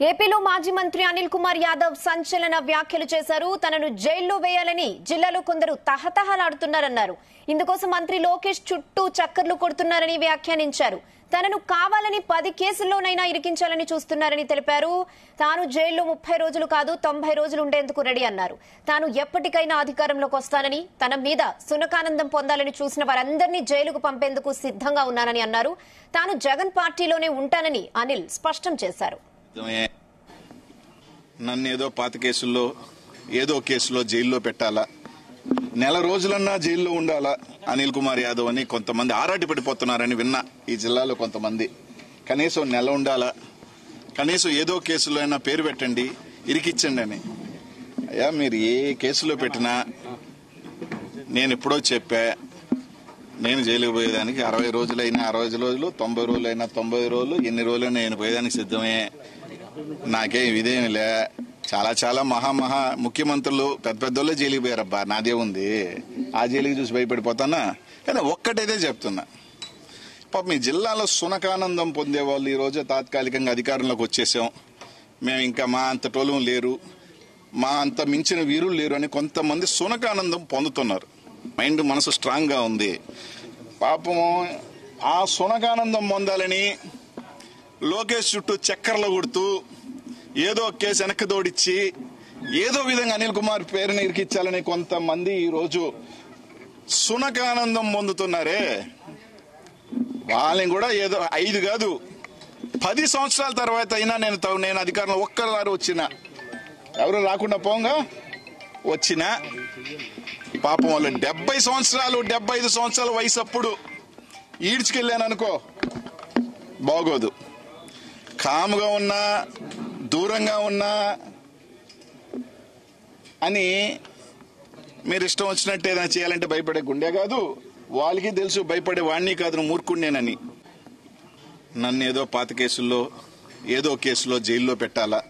ఏపీలో మాజీ మంత్రి అనిల్ కుమార్ యాదవ్ సంచలన వ్యాఖ్యలు చేశారు. తనను జైల్లో వేయాలని జిల్లాలో కొందరు తహతహలాడుతున్నారన్నారు. ఇందుకోసం మంత్రి లోకేష్ చుట్టూ చక్కర్లు కొడుతున్నారని వ్యాఖ్యానించారు. తనను కావాలని 10 కేసుల్లోనైనా ఇరికించాలని చూస్తున్నారని తెలిపారు. తాను జైల్లో 30 రోజులు కాదు 90 రోజులు ఉండేందుకు రెడీ అన్నారు. తాను ఎప్పటికైనా అధికారంలోకి వస్తానని, తన మీద సునకానందం పొందాలని చూసిన వారందరినీ జైలుకు పంపేందుకు సిద్ధంగా ఉన్నానని అన్నారు. తాను జగన్ పార్టీలోనే ఉంటానని అనిల్ స్పష్టం చేశారు. నన్ను ఏదో పాత కేసుల్లో ఏదో కేసులో జైల్లో పెట్టాలా, నెల రోజులన్నా జైల్లో ఉండాలా అనిల్ కుమార్ యాదవ్ అని కొంతమంది ఆరాటి పడిపోతున్నారని విన్నా. ఈ జిల్లాలో కొంతమంది కనీసం నెల ఉండాలా, కనీసం ఏదో కేసులో అయినా పేరు పెట్టండి, ఇరికిచ్చండి అని. అయ్యా, మీరు ఏ కేసులో పెట్టినా నేను ఎప్పుడో చెప్పా, నేను జైలుకు పోయేదానికి 60 రోజులైనా 60 రోజులు, 90 రోజులైనా 90 రోజులు, ఎన్ని రోజులైనా నేను పోయేదానికి సిద్ధమే. నాకేం ఇదేమిలే. చాలా చాలా మహా ముఖ్యమంత్రులు పెద్ద పెద్దోళ్ళే జైలుకి పోయారబ్బా, నాదే ఉంది. ఆ జైలుకి చూసి భయపడిపోతానా? కానీ ఒక్కటైతే చెప్తున్నా, పాప మీ జిల్లాలో సునకానందం పొందేవాళ్ళు ఈ రోజు తాత్కాలికంగా అధికారంలోకి వచ్చేసాం, మేము ఇంకా మా అంత టోలం లేరు, మా అంత మించిన వీరులు లేరు అని కొంతమంది సునకానందం పొందుతున్నారు. మైండ్ మనసు స్ట్రాంగ్ గా ఉంది. పాపము ఆ సునకానందం పొందాలని లోకేష్ చుట్టూ చక్కర్లు కొడుతూ ఏదో కేసు వెనక్కి దోడిచ్చి ఏదో విధంగా అనిల్ కుమార్ పేరుని ఇరికించాలని కొంతమంది ఈ రోజు సునకానందం పొందుతున్నారే, వాళ్ళని కూడా ఏదో 5 కాదు 10 సంవత్సరాల తర్వాత అయినా నేను అధికారంలో ఒక్కసారి వచ్చినా, ఎవరు రాకుండా పోంగా వచ్చినా, పాపం వాళ్ళు 70 సంవత్సరాలు 75 సంవత్సరాల వయసు అప్పుడు ఈడ్చుకెళ్ళాను అనుకో, బాగోదు. కాముగా ఉన్నా దూరంగా ఉన్నా అని మీరు ఇష్టం వచ్చినట్టు ఏదైనా చేయాలంటే భయపడే గుండె కాదు, వాళ్ళకి తెలుసు భయపడే వాణ్ణి కాదు మూర్ఖుణ్ణేనని. నన్ను ఏదో పాత కేసుల్లో ఏదో కేసులో జైల్లో పెట్టాలా,